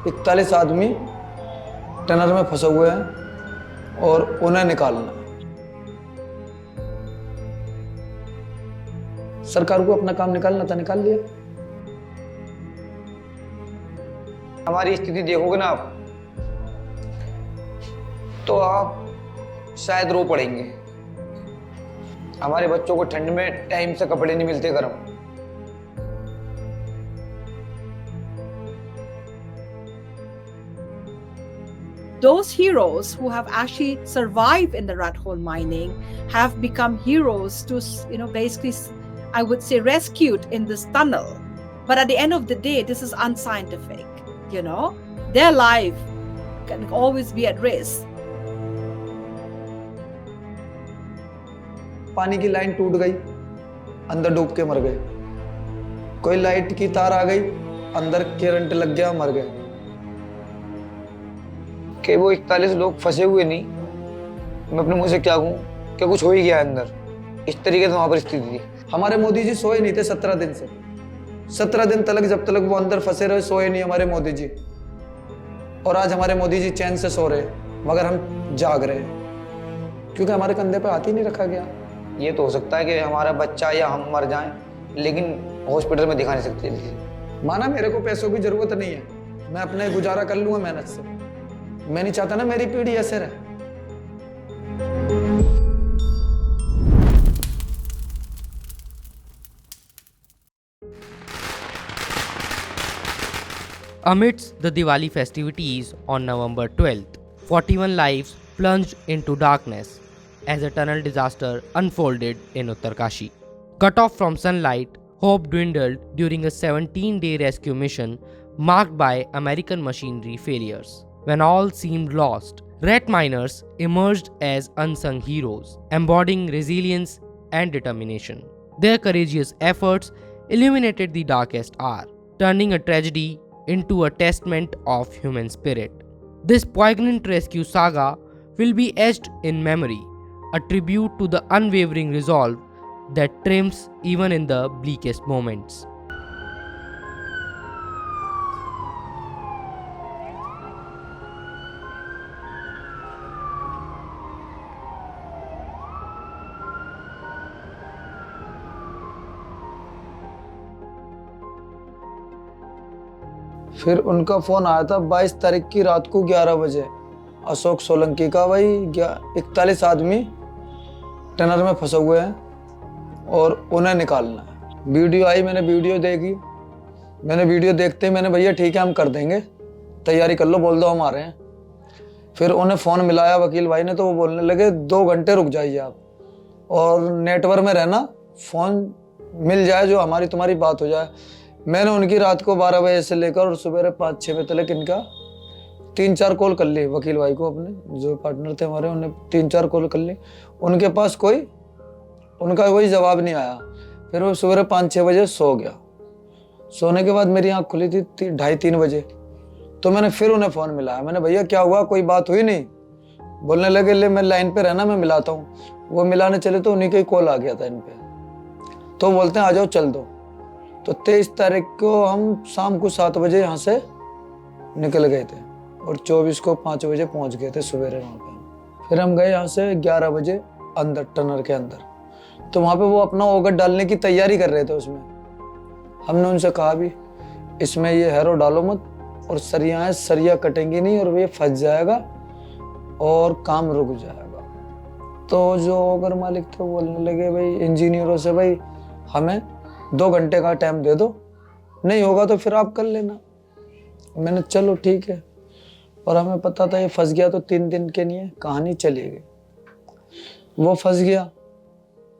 41 आदमी टनल में फंसे हुए हैं और उन्हें निकालना है। सरकार को अपना काम निकालना था, निकाल लिया। हमारी स्थिति देखोगे ना आप, तो आप शायद रो पड़ेंगे। हमारे बच्चों को ठंड में टाइम से कपड़े नहीं मिलते गर्म। Those heroes who have actually survived in the rat hole mining have become heroes to, basically, I would say, rescued in this tunnel. But at the end of the day, this is unscientific. Their life can always be at risk. पानी की line टूट गई, अंदर डूब के मर गए। कोई लाइट की तार आ गई, अंदर करंट लग गया, मर गए। कि वो 41 लोग फंसे हुए नहीं, मैं अपने मुंह से क्या कहूँ कि कुछ हो ही गया अंदर। इस तरीके से वहां पर स्थिति थी। हमारे मोदी जी सोए नहीं थे 17 दिन से। 17 दिन तक जब तक वो अंदर फंसे रहे, सोए नहीं हमारे मोदी जी। और आज हमारे मोदी जी चैन से सो रहे, मगर हम जाग रहे हैं क्योंकि हमारे कंधे पे हाथ ही नहीं रखा गया। ये तो हो सकता है कि हमारा बच्चा या हम मर जाएं, लेकिन हॉस्पिटल में दिखा नहीं सकते। माना मेरे को पैसों की जरूरत नहीं है, मैं अपने गुजारा कर लूंगा मेहनत से। मैं नहीं चाहता ना मेरी पीढ़ी ऐसे रहे। Amidst the Diwali festivities on November 12th, 41 lives plunged into darkness as a tunnel disaster unfolded in Uttarakhand. Cut off from sunlight, hope dwindled during a 17-day rescue mission marked by American machinery failures. When all seemed lost, rat miners emerged as unsung heroes, embodying resilience and determination. Their courageous efforts illuminated the darkest hour, turning a tragedy into a testament of human spirit. This poignant rescue saga will be etched in memory, a tribute to the unwavering resolve that triumphs even in the bleakest moments. फिर उनका phone आया था 22 तारीख की रात को 11 बजे, अशोक सोलंकी का, भाई 41 आदमी टनल में फंसे हुए हैं और उन्हें निकालना है। वीडियो आई, मैंने वीडियो देखी। मैंने वीडियो देखते ही मैंने, भैया ठीक है हम कर देंगे, तैयारी कर लो, बोल दो हम आ रहे हैं। फिर उन्हें फ़ोन मिलाया वकील भाई ने, तो वो बोलने लगे 2 घंटे रुक जाइए आप और नेटवर्क में रहना, फ़ोन मिल जाए जो हमारी तुम्हारी बात हो जाए। मैंने उनकी रात को 12 बजे से लेकर और सुबह 5-6 बजे तक इनका 3-4 कॉल कर ली वकील भाई को, अपने जो पार्टनर थे हमारे, उन्हें 3-4 कॉल कर ली। उनके पास उनका कोई जवाब नहीं आया। फिर वो सुबह 5-6 बजे सो गया। सोने के बाद मेरी आँख खुली थी 2:30-3 बजे, तो मैंने फिर उन्हें फ़ोन मिलाया। मैंने, भैया क्या हुआ, कोई बात हुई नहीं? बोलने लगे, ले मैं लाइन पे रहना, मैं मिलाता हूँ। वो मिलाने चले तो उन्हीं का ही कॉल आ गया था इन पे, तो बोलते हैं आ जाओ चल दो। तो 23 तारीख को हम शाम को 7 बजे यहाँ से निकल गए थे और 24 को 5 बजे पहुँच गए थे सवेरे वहाँ पे। फिर हम गए यहाँ से 11 बजे अंदर, टनल के अंदर। तो वहाँ पे वो अपना ओगट डालने की तैयारी कर रहे थे। उसमें हमने उनसे कहा भी, इसमें ये हैरो डालो मत, और सरिया है, सरिया कटेंगी नहीं और ये फंस जाएगा और काम रुक जाएगा। तो जो ओगर मालिक थे बोलने लगे, भाई इंजीनियरों से, भाई हमें 2 घंटे का टाइम दे दो, नहीं होगा तो फिर आप कर लेना। मैंने चलो ठीक है, और हमें पता था ये फंस गया तो 3 दिन के लिए कहानी चली गई। वो फंस गया।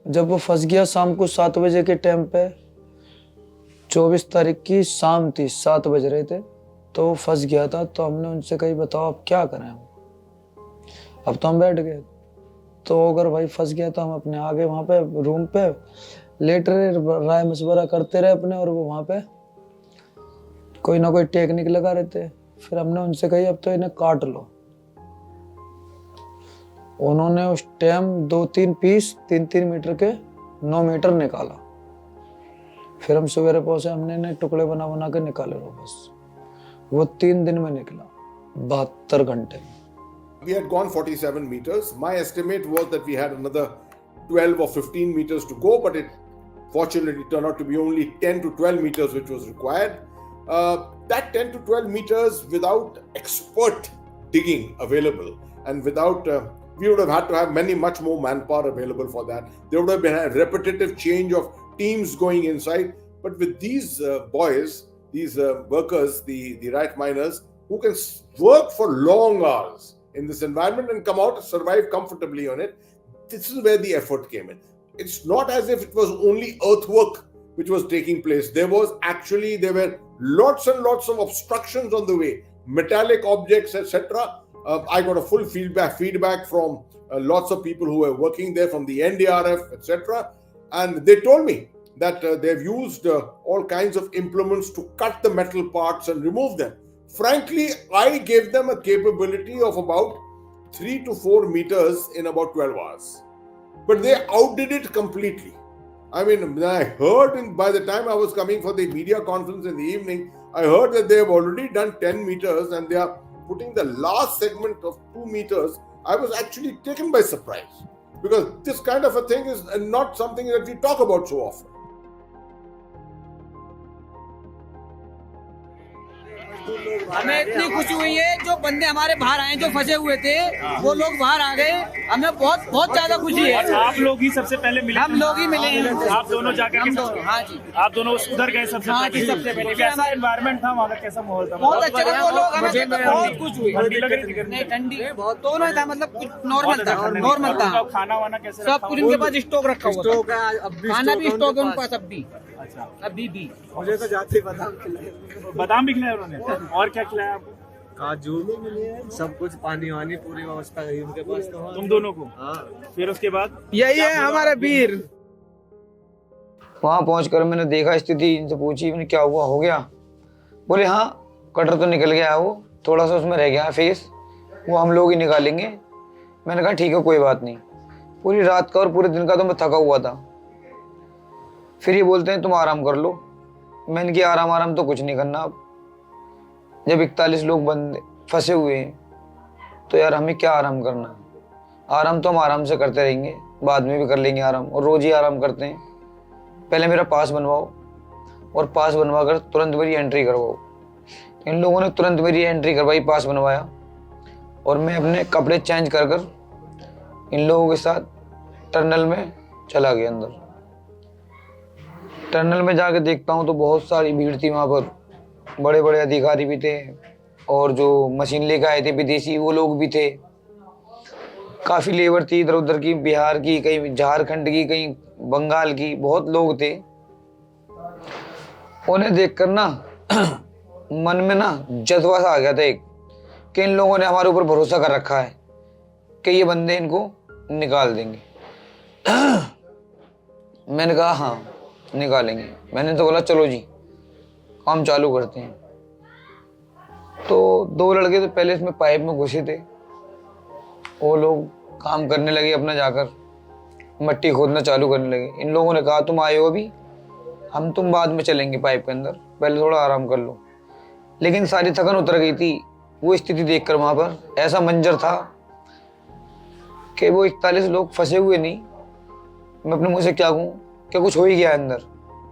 जब वो फंस गया शाम को 7 बजे के टाइम पे, 24 तारीख की शाम थी, 7 बज रहे थे, तो वो फंस गया था। तो हमने उनसे कही, बताओ अब क्या करें हम, अब तो हम बैठ गए। तो अगर भाई फंस गया तो हम अपने आगे वहाँ पे रूम पे लेट रहे, राय मशवरा करते रहे अपने, और वो वहाँ पे कोई ना कोई टेक्निक लगा रहे थे। फिर हमने उनसे कही अब तो इन्हें काट लो। उन्होंने उस टाइम 2-3 पीस 3-3 मीटर के 9 मीटर निकाला। फिर हम सवेरे पहुंचे, हमने इन्हें टुकड़े बना बना के निकाले। वो बस वो 3 दिन में निकला, 72 घंटे में। We had gone 47 meters. My estimate was that we had another 12 or 15 meters to go, but it fortunately turned out to be only 10 to 12 meters which was required. That 10 to 12 meters without expert digging available and without, we would have had to have much more manpower available for that. There would have been a repetitive change of teams going inside. But with these boys, these workers, the right miners, who can work for long hours in this environment and come out and survive comfortably on it, this is where the effort came in. It's not as if it was only earthwork which was taking place. There were lots and lots of obstructions on the way, metallic objects, etc. I got a full feedback from lots of people who were working there, from the NDRF, etc. And they told me that they've used all kinds of implements to cut the metal parts and remove them. Frankly, I gave them a capability of about 3 to 4 meters in about 12 hours. But they outdid it completely. I mean, I heard by the time I was coming for the media conference in the evening, I heard that they have already done 10 meters and they are putting the last segment of 2 meters. I was actually taken by surprise, because this kind of a thing is not something that we talk about so often. हमें इतनी खुशी हुई है, जो बंदे हमारे बाहर आए जो फंसे हुए थे वो लोग बाहर आ गए, हमें बहुत बहुत ज्यादा खुशी है। आप लोग ही सबसे पहले मिले? हम लोग ही मिले हैं। आप दोनों जाकर? हम दोनों, हाँ जी। आप दोनों उधर गए सबसे हाँ पहले? जी, सबसे पहले। कैसा एनवायरनमेंट था वहाँ का, कैसा माहौल था? बहुत अच्छा था। वो लोग हमें बहुत खुश हुए। ठंडी लग रही थी? नहीं, ठंडी दोनों था, मतलब नॉर्मल था। खाना वाना कैसे? सब कुछ उनके पास स्टॉक रखा हुआ था, खाना भी स्टॉक है उनके पास अभी। अच्छा, अभी भी मुझे तो जाते ही बादाम भी खिलाया उन्होंने? और क्या खिलाया आपको? काजू सब कुछ, पानी वानी पूरी व्यवस्था है उनके पास। तुम दोनों को? हाँ। फिर उसके बाद यही है हमारा वीर। वहां पहुंचकर मैंने देखा स्थिति, इनसे पूछी मैंने क्या हुआ, हो गया? बोले हाँ, कटर तो निकल गया है, वो थोड़ा सा उसमें रह गया है फेस, वो हम लोग ही निकालेंगे। मैंने कहा ठीक है, कोई बात नहीं। पूरी रात का और पूरे दिन का तो मैं थका हुआ था। फिर ये बोलते हैं तुम आराम कर लो। मैंने कहा आराम तो कुछ नहीं करना। अब जब 41 लोग बंद फंसे हुए हैं तो यार हमें क्या आराम करना? आराम तो हम आराम से करते रहेंगे, बाद में भी कर लेंगे आराम, और रोज ही आराम करते हैं। पहले मेरा पास बनवाओ, और पास बनवा कर तुरंत मेरी एंट्री करवाओ। इन लोगों ने तुरंत मेरी एंट्री करवाई, पास बनवाया, और मैं अपने कपड़े चेंज कर इन लोगों के साथ टनल में चला गया। अंदर टनल में जाके देखता हूँ तो बहुत सारी भीड़ थी वहाँ पर। बड़े बड़े अधिकारी भी थे, और जो मशीन लेकर आए थे विदेशी वो लोग भी थे। काफ़ी लेबर थी इधर उधर की, बिहार की, कहीं झारखंड की, कहीं बंगाल की, बहुत लोग थे। उन्हें देखकर ना मन में ना जज्बा सा आ गया था एक, कि इन लोगों ने हमारे ऊपर भरोसा कर रखा है कि ये बंदे इनको निकाल देंगे। मैंने कहा हाँ निकालेंगे। मैंने तो बोला चलो जी काम चालू करते हैं। तो 2 लड़के तो पहले इसमें पाइप में घुसे थे, वो लोग काम करने लगे अपना, जाकर मट्टी खोदना चालू करने लगे। इन लोगों ने कहा तुम आए हो अभी, तुम बाद में चलेंगे पाइप के अंदर, पहले थोड़ा आराम कर लो। लेकिन सारी थकन उतर गई थी। वो स्थिति देखकर वहाँ पर ऐसा मंजर था कि वो 41 लोग फंसे हुए नहीं, मैं अपने मुँह से क्या कहूँ, क्या कुछ हो ही गया अंदर,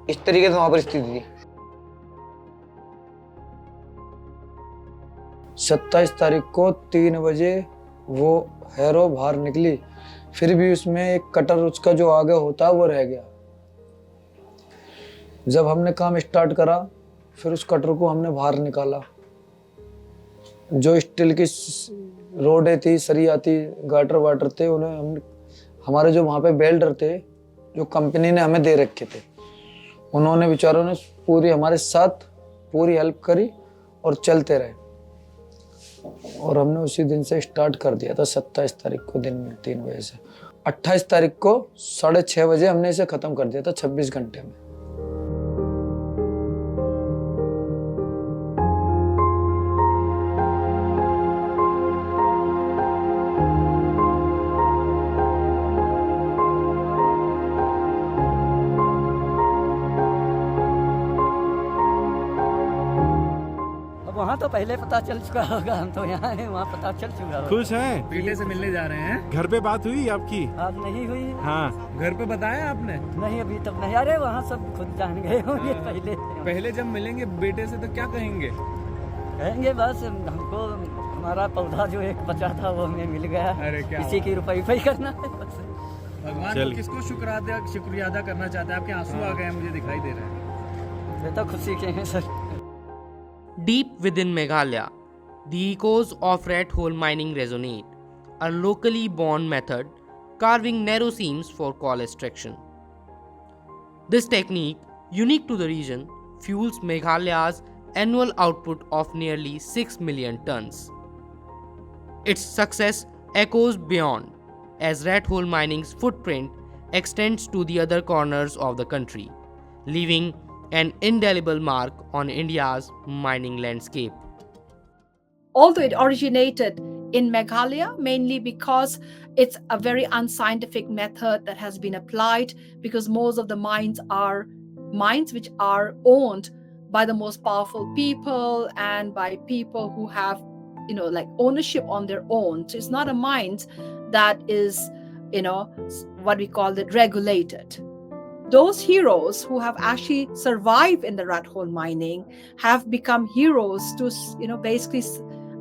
इस तरीके से वहाँ पर स्थिति थी। 27 तारीख को 3 बजे वो हैरो बाहर निकली, फिर भी उसमें एक कटर उसका जो आगे होता है वो रह गया। जब हमने काम स्टार्ट करा फिर उस कटर को हमने बाहर निकाला। जो स्टील की रोडें थी, सरिया थी, गाटर वाटर थे, उन्हें हमने, हमारे जो वहाँ पे बेल्डर थे जो कंपनी ने हमें दे रखे थे, उन्होंने बेचारों ने पूरी हमारे साथ पूरी हेल्प करी और चलते रहे। और हमने उसी दिन से स्टार्ट कर दिया था 27 तारीख को दिन में 3 बजे से। 28 तारीख को 6:30 बजे हमने इसे ख़त्म कर दिया था 26 घंटे में। वहाँ तो पहले पता चल चुका होगा, हम तो यहाँ हैं, वहाँ पता चल चुका होगा। खुश हैं? बेटे से मिलने जा रहे हैं। घर पे बात हुई आपकी? आज नहीं हुई। हाँ। घर पे बताया आपने? नहीं, अभी तक नहीं। अरे वहाँ सब खुद जान गए होंगे पहले। पहले जब मिलेंगे बेटे से तो क्या कहेंगे? कहेंगे बस हमको हमारा पौधा जो एक बचा था वो हमें मिल गया। अरे क्या इसी की रुपये करना है बस। भगवान को किसको शुक्रिया अदा करना चाहते हैं? आपके आंसू आ गए हैं, मुझे दिखाई दे रहे हैं। ये तो खुशी के हैं sir. Deep within Meghalaya, the echoes of rat hole mining resonate, a locally born method carving narrow seams for coal extraction. This technique, unique to the region, fuels Meghalaya's annual output of nearly 6 million tons. Its success echoes beyond, as rat hole mining's footprint extends to the other corners of the country, leaving an indelible mark on India's mining landscape. Although it originated in Meghalaya, mainly because it's a very unscientific method that has been applied, because most of the mines are mines which are owned by the most powerful people and by people who have, like ownership on their own. So it's not a mines that is, what we call it, regulated. Those heroes who have actually survived in the rat hole mining have become heroes to, basically,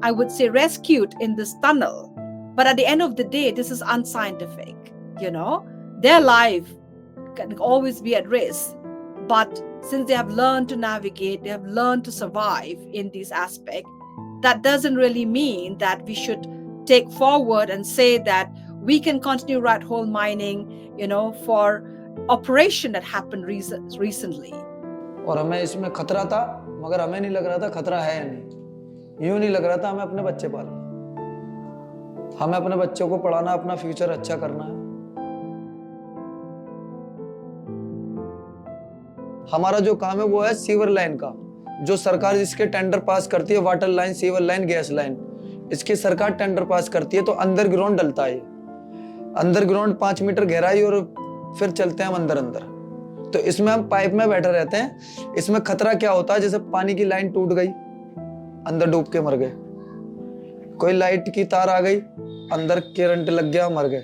I would say, rescued in this tunnel. But at the end of the day, this is unscientific. Their life can always be at risk. But since they have learned to navigate, they have learned to survive in this aspect, that doesn't really mean that we should take forward and say that we can continue rat hole mining, for operation that happened recently. और हमें इसमें खतरा था, मगर हमें नहीं लग रहा था खतरा है या नहीं। यूं नहीं लग रहा था हमें अपने बच्चे पालना, हमें अपने बच्चों को पढ़ाना, अपना फ्यूचर अच्छा करना है। हमारा जो काम है वो है सीवर लाइन का, जो सरकार जिसके टेंडर पास करती है, water line, sewer line, gas line, इसकी सरकार टेंडर पास करती है। तो अंडरग्राउंड डलता है, अंडरग्राउंड 5 मीटर गहराई, और फिर चलते हैं हम अंदर। तो इसमें हम पाइप में बैठे रहते हैं। इसमें खतरा क्या होता है, जैसे पानी की लाइन टूट गई, अंदर डूब के मर गए, कोई लाइट की तार आ गई, अंदर करंट लग गया, मर गए।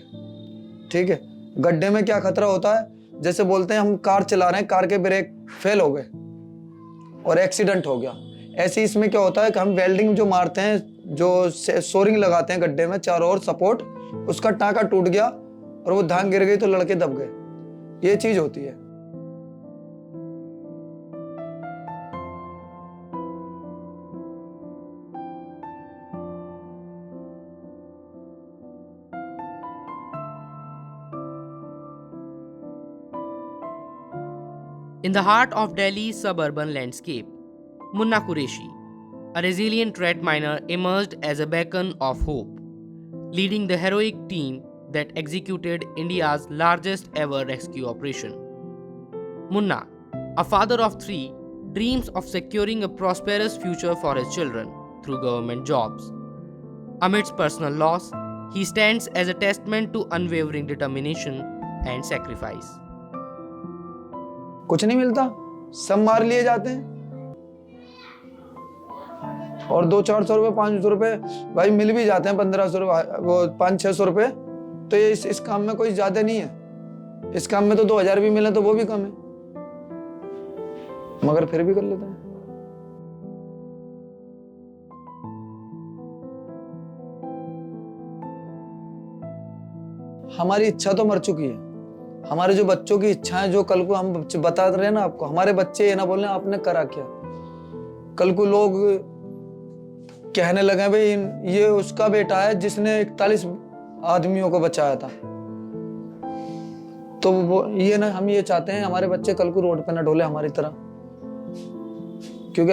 ठीक है। गड्ढे में क्या खतरा होता है, जैसे बोलते हैं हम कार चला रहे हैं, कार के ब्रेक फेल हो गए और एक्सीडेंट हो गया। ऐसे इसमें क्या होता है कि हम वेल्डिंग जो मारते हैं, जो सोरिंग लगाते हैं गड्ढे में चारों ओर सपोर्ट, उसका टाँका टूट गया और वो धांग गिर गई तो लड़के दब गए। ये चीज होती है। In the heart of Delhi's suburban landscape, Munna Qureshi, a resilient rat miner, emerged as a beacon of hope, leading the heroic team that executed India's largest ever rescue operation. Munna, a father of 3, dreams of securing a prosperous future for his children through government jobs. Amidst personal loss, he stands as a testament to unwavering determination and sacrifice. कुछ नहीं मिलता, सब मार लिए जाते हैं, और 200-400 रुपए, 500 रुपए भाई मिल भी जाते हैं, 1500 रुपए, वो 500-600 रुपए। तो ये इस काम में कोई ज्यादा नहीं है। इस काम में तो 2000 भी मिले तो वो भी कम है, मगर फिर भी कर लेते हैं। हमारी इच्छा तो मर चुकी है। हमारे जो बच्चों की इच्छाएं, जो कल को हम बता रहे हैं ना आपको, हमारे बच्चे ये ना बोले आपने करा क्या। कल को लोग कहने लगे भाई ये उसका बेटा है जिसने 41 आदमियों को बचाया था। तो वो ये ना, हम ये चाहते हैं हमारे बच्चे कल को रोड पे ना डोले हमारी तरह, क्योंकि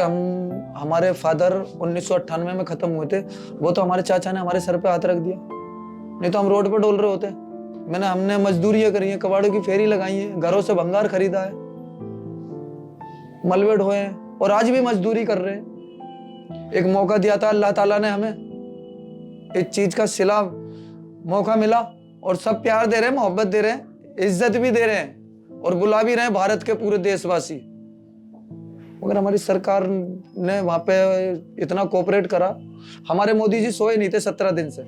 हमारे फादर 1998 में खत्म हुए थे। वो तो हमारे चाचा ने हमारे सर पे हाथ रख दिया, नहीं तो हम रोड पे डोल रहे होते। हमने मजदूरियां करी है, कबाड़ों की फेरी लगाई है, घरों से भंगार खरीदा है, मलबे ढोए हैं, और आज भी मजदूरी कर रहे हैं। एक मौका दिया था अल्लाह ताला ने हमें, इस चीज का सिला मौका मिला, और सब प्यार दे रहे हैं, मोहब्बत दे रहे हैं, इज्जत भी दे रहे हैं, और बुला भी रहे हैं भारत के पूरे देशवासी। मगर हमारी सरकार ने वहां पे इतना कोऑपरेट करा। हमारे मोदी जी सोए नहीं थे 17 दिन से,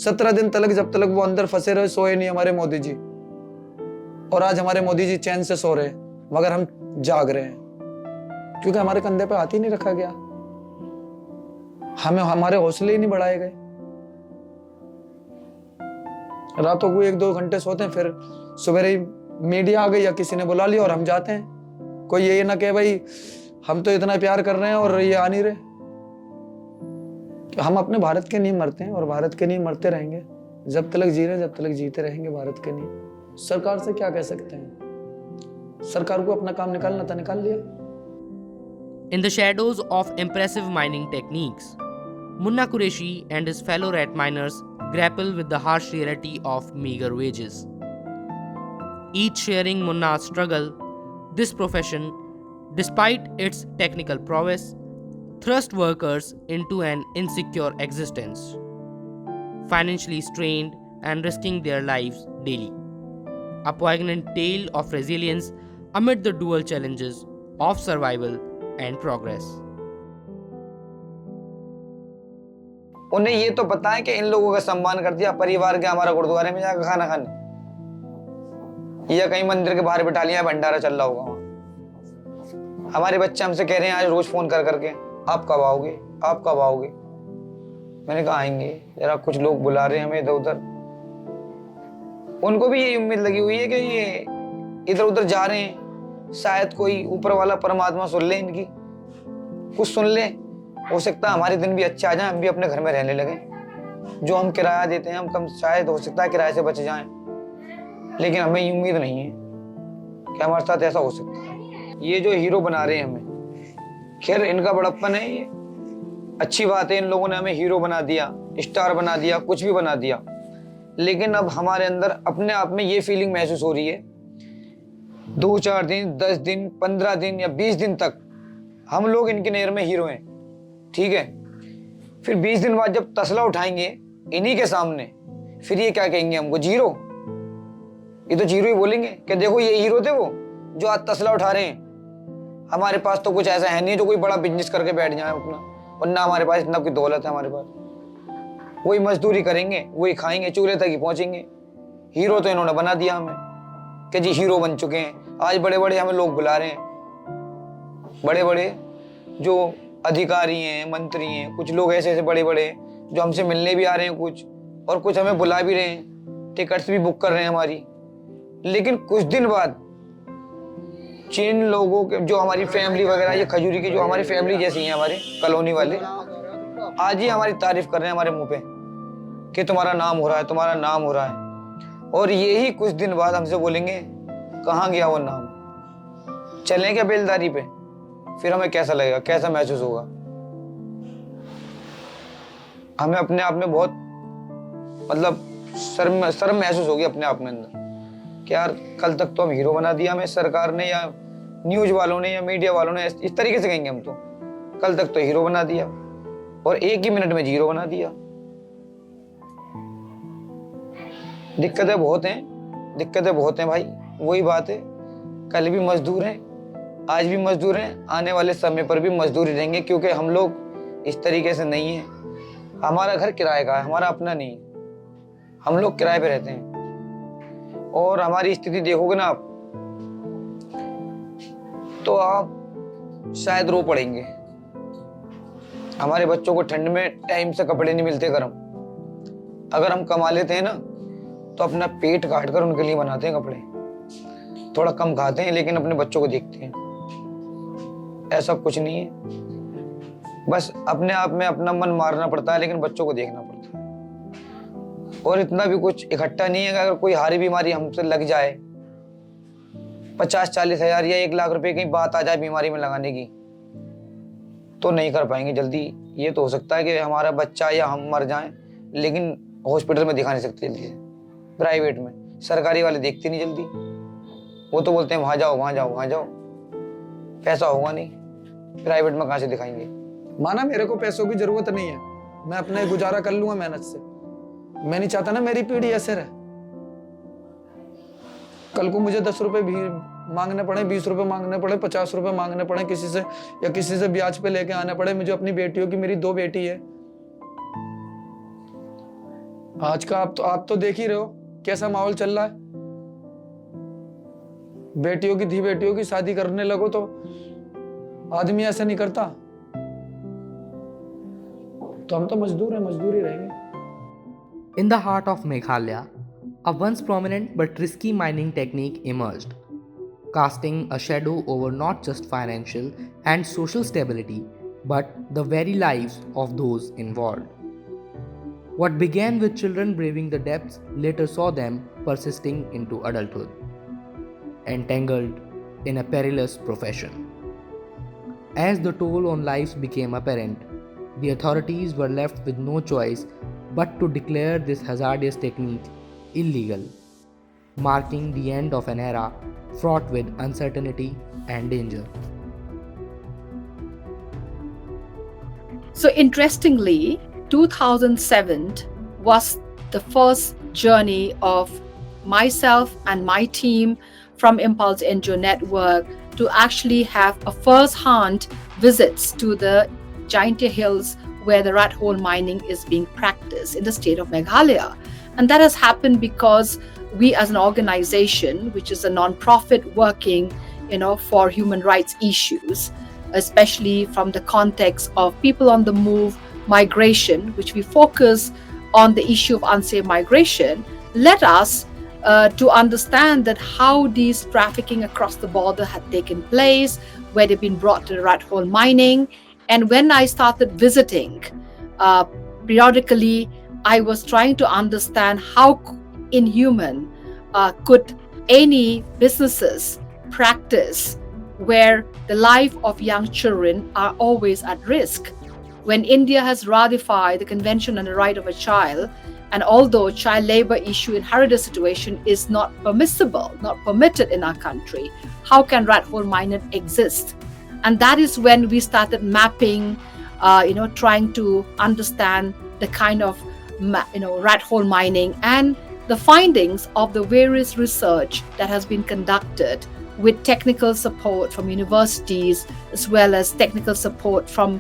17 दिन तक, जब तक वो अंदर फंसे रहे सोए नहीं हमारे मोदी जी। और आज हमारे मोदी जी चैन से सो रहे हैं, मगर हम जाग रहे हैं क्योंकि हमारे कंधे पे हाथ ही नहीं रखा गया, हमें हमारे हौसले ही नहीं बढ़ाए गए। रातों को 1-2 घंटे सोते हैं, फिर सुबह ही मीडिया आ गई या किसी ने बुला लिया और हम जाते हैं। कोई ये ना कहे भाई हम तो इतना प्यार कर रहे हैं और ये आ नहीं रहे। हम अपने भारत के लिए मरते हैं और भारत के लिए मरते रहेंगे। जब तक जी रहे हैं, जब तक जीते रहेंगे भारत के लिए। सरकार से क्या कह सकते हैं? सरकार को अपना काम निकालना था, निकाल लिया। In the shadows of impressive mining techniques, Munna Qureshi and his fellow rat miners grapple with the harsh reality of meager wages. Each sharing Munna's struggle, this profession, despite its technical prowess, thrust workers into an insecure existence, financially strained and risking their lives daily. A poignant tale of resilience amid the dual challenges of survival and progress. उन्हें ये तो पता है कि इन लोगों का सम्मान कर दिया, परिवार के हमारा गुरुद्वारे में जाकर खाना खाने या कहीं मंदिर के बाहर बिठा लिया, भंडारा चल रहा होगा वहां। हमारे बच्चे हमसे कह रहे हैं आज रोज फोन कर करके, आप कब आओगे, आप कब आओगे। मैंने कहा आएंगे, जरा कुछ लोग बुला रहे हैं हमें इधर उधर। उनको भी ये उम्मीद लगी हुई है कि ये इधर उधर जा रहे हैं, शायद कोई ऊपर वाला परमात्मा सुन ले, इनकी कुछ सुन ले। हो सकता है हमारे दिन भी अच्छे आ जाए, हम भी अपने घर में रहने लगे। जो हम किराया देते हैं हम कम, शायद हो सकता है किराए से बच जाएं, लेकिन हमें ये उम्मीद नहीं है कि हमारे साथ ऐसा हो सकता है। ये जो हीरो बना रहे हैं हमें, खैर इनका बड़प्पन है, ये अच्छी बात है। इन लोगों ने हमें हीरो बना दिया, स्टार बना दिया, कुछ भी बना दिया, लेकिन अब हमारे अंदर अपने आप में ये फीलिंग महसूस हो रही है 2-4 दिन, 10 दिन, 15 दिन या 20 दिन तक हम लोग इनकी नज़र में हीरो हैं, ठीक है। फिर 20 दिन बाद जब तसला उठाएंगे इन्हीं के सामने, फिर ये क्या कहेंगे हमको, जीरो। ये तो जीरो ही बोलेंगे कि देखो ये हीरो थे वो जो आज तसला उठा रहे हैं। हमारे पास तो कुछ ऐसा है नहीं जो कोई बड़ा बिजनेस करके बैठ जाए अपना, और ना हमारे पास इतना कोई दौलत है। हमारे पास वही मजदूरी करेंगे, वही खाएंगे, चूल्हे तक ही पहुंचेंगे। हीरो तो इन्होंने बना दिया हमें कि जी हीरो बन चुके हैं। आज बड़े बड़े हमें लोग बुला रहे हैं, बड़े बड़े जो अधिकारी हैं, मंत्री हैं, कुछ लोग ऐसे ऐसे बड़े बड़े जो हमसे मिलने भी आ रहे हैं कुछ, और कुछ हमें बुला भी रहे हैं, टिकट्स भी बुक कर रहे हैं हमारी। लेकिन कुछ दिन बाद जिन लोगों के, जो हमारी फैमिली वगैरह, ये खजूरी की जो हमारी फैमिली जैसी हैं, हमारे कॉलोनी वाले, आज ही हमारी तारीफ कर रहे हैं हमारे मुंह पे कि तुम्हारा नाम हो रहा है, तुम्हारा नाम हो रहा है। और यही कुछ दिन बाद हमसे बोलेंगे कहाँ गया वो नाम, चलें क्या बेलदारी पे। फिर हमें कैसा लगेगा, कैसा महसूस होगा। हमें अपने आप में बहुत मतलब शर्म महसूस होगी अपने आप में अंदर कि यार कल तक तो हम हीरो बना दिया हमें सरकार ने, या न्यूज वालों ने, या मीडिया वालों ने, इस तरीके से कहेंगे हम तो, कल तक तो हीरो बना दिया और एक ही मिनट में जीरो बना दिया। दिक्कतें बहुत हैं, दिक्कतें बहुत हैं भाई। वही बात है, कल भी मजदूर हैं, आज भी मजदूर हैं, आने वाले समय पर भी मजदूर ही रहेंगे, क्योंकि हम लोग इस तरीके से नहीं हैं। हमारा घर किराए का है, हमारा अपना नहीं। हम लोग किराए पे रहते हैं और हमारी स्थिति देखोगे ना आप, तो आप शायद रो पड़ेंगे। हमारे बच्चों को ठंड में टाइम से कपड़े नहीं मिलते गर्म। अगर हम कमा लेते हैं ना तो अपना पेट काट कर उनके लिए बनाते हैं कपड़े, थोड़ा कम खाते हैं लेकिन अपने बच्चों को देखते हैं। ऐसा कुछ नहीं है, बस अपने आप में अपना मन मारना पड़ता है, लेकिन बच्चों को देखना पड़ता है। और इतना भी कुछ इकट्ठा नहीं है कि अगर कोई हारी बीमारी हमसे लग जाए, 50-40 हज़ार या 1 लाख रुपए की बात आ जाए बीमारी में लगाने की, तो नहीं कर पाएंगे जल्दी। ये तो हो सकता है कि हमारा बच्चा या हम मर जाएं, लेकिन हॉस्पिटल में दिखा नहीं सकते जल्दी से। प्राइवेट में सरकारी वाले देखते नहीं जल्दी, वो तो बोलते हैं वहां जाओ, वहां जाओ, वहां जाओ, पैसा होगा नहीं, प्राइवेट में कहाँ से दिखाएंगे। माना मेरे को पैसों की जरूरत नहीं है, मैं अपने गुजारा कर लूंगा मेहनत से। मैं नहीं चाहता ना मेरी पीढ़ी ऐसे रहे। कल को मुझे 10 रुपए भी मांगने पड़े, 20 रुपए मांगने पड़े, 50 रुपए मांगने पड़े किसी से, या किसी से ब्याज पे लेके आने पड़े, मुझे अपनी बेटियों की, मेरी 2 बेटी है। आज का आप तो देख ही रहे हो कैसा माहौल चल रहा है। बेटियों की, धी बेटियों की शादी करने लगो तो आदमी ऐसा नहीं करता। तो हम तो मजदूर हैं, मजदूर ही रहेंगे। In the heart of Meghalaya, a once prominent but risky mining technique emerged, casting a shadow over not just financial and social stability, but the very lives of those involved. What began with children braving the depths later saw them persisting into adulthood, entangled in a perilous profession. As the toll on lives became apparent, the authorities were left with no choice but to declare this hazardous technique illegal, marking the end of an era fraught with uncertainty and danger. So interestingly, 2007 was the first journey of myself and my team from Impulse NGO Network to actually have a first-hand visits to the Giantia Hills where the rat hole mining is being practiced in the state of Meghalaya. And that has happened because we as an organization, which is a non-profit working, for human rights issues, especially from the context of people on the move, migration, which we focus on the issue of unsafe migration, led us to understand that how these trafficking across the border had taken place, where they've been brought to the rat hole mining. And when I started visiting periodically, I was trying to understand how inhuman could any businesses practice where the life of young children are always at risk. When India has ratified the Convention on the Right of a Child, and although child labor issue in hazardous situation is not permissible, not permitted in our country, how can rat hole mining exist? And that is when we started mapping, trying to understand the kind of, rat hole mining and the findings of the various research that has been conducted with technical support from universities, as well as technical support from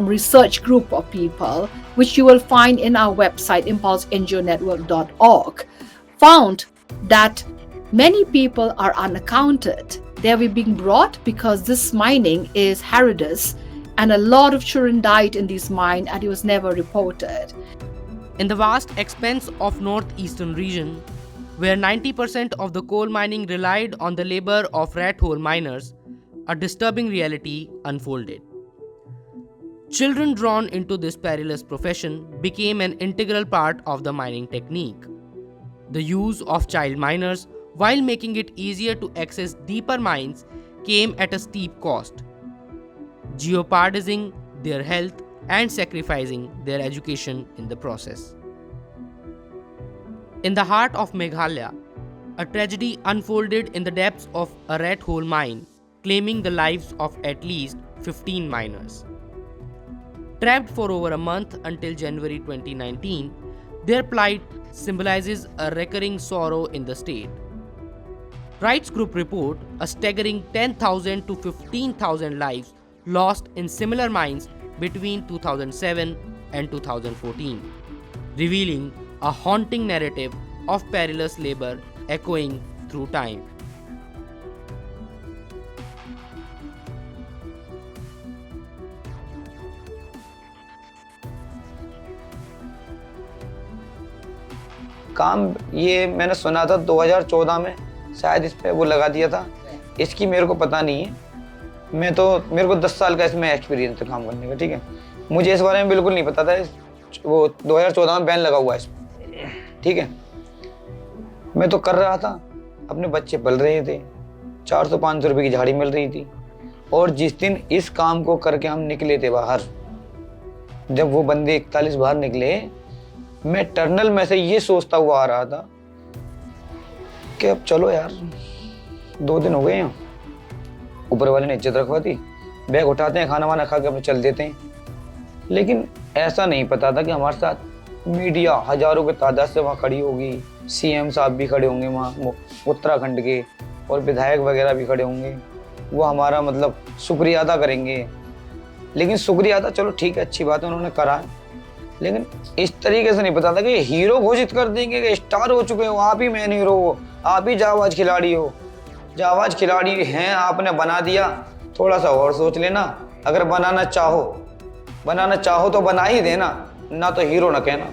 research group of people, which you will find in our website, impulsengonetwork.org, found that many people are unaccounted. They were being brought because this mining is hazardous, and a lot of children died in this mine and it was never reported. In the vast expanse of northeastern region, where 90% of the coal mining relied on the labor of rat hole miners, a disturbing reality unfolded. Children drawn into this perilous profession became an integral part of the mining technique. The use of child miners, while making it easier to access deeper mines, came at a steep cost, jeopardizing their health and sacrificing their education in the process. In the heart of Meghalaya, a tragedy unfolded in the depths of a rat hole mine, claiming the lives of at least 15 miners. Trapped for over a month until January 2019, their plight symbolizes a recurring sorrow in the state. Rights group report a staggering 10,000 to 15,000 lives lost in similar mines between 2007 and 2014, revealing a haunting narrative of perilous labor echoing through time. काम ये मैंने सुना था 2014 में शायद इस पे वो लगा दिया था। इसकी मेरे को पता नहीं है, मेरे को 10 साल का इसमें एक्सपीरियंस था काम करने का, ठीक है। मुझे इस बारे में बिल्कुल नहीं पता था, वो 2014 में बैन लगा हुआ है इस पे, ठीक है। मैं तो कर रहा था, अपने बच्चे पल रहे थे, 400-500 रुपये की झाड़ी मिल रही थी। और जिस दिन इस काम को करके हम निकले थे बाहर, जब वो बंदे 41 बाहर निकले, मैं टनल में से ये सोचता हुआ आ रहा था कि अब चलो यार, 2 दिन हो गए हैं, ऊपर वाले ने इज्जत रखवा दी, बैग उठाते हैं, खाना वाना खा के अपने चल देते हैं। लेकिन ऐसा नहीं पता था कि हमारे साथ मीडिया हजारों की तादाद से वहाँ खड़ी होगी, सीएम साहब भी खड़े होंगे वहाँ उत्तराखंड के, और विधायक वगैरह भी खड़े होंगे, वो हमारा मतलब शुक्रिया अदा करेंगे। लेकिन शुक्रिया अदा चलो ठीक है, अच्छी बात है, उन्होंने करा है, लेकिन इस तरीके से नहीं पता था कि हीरो घोषित कर देंगे कि स्टार हो चुके हो, आप ही मेन हीरो हो, आप ही जाबाज खिलाड़ी हो। जाबाज खिलाड़ी हैं, आपने बना दिया, थोड़ा सा और सोच लेना। अगर बनाना चाहो तो बना ही देना, ना तो हीरो ना कहना।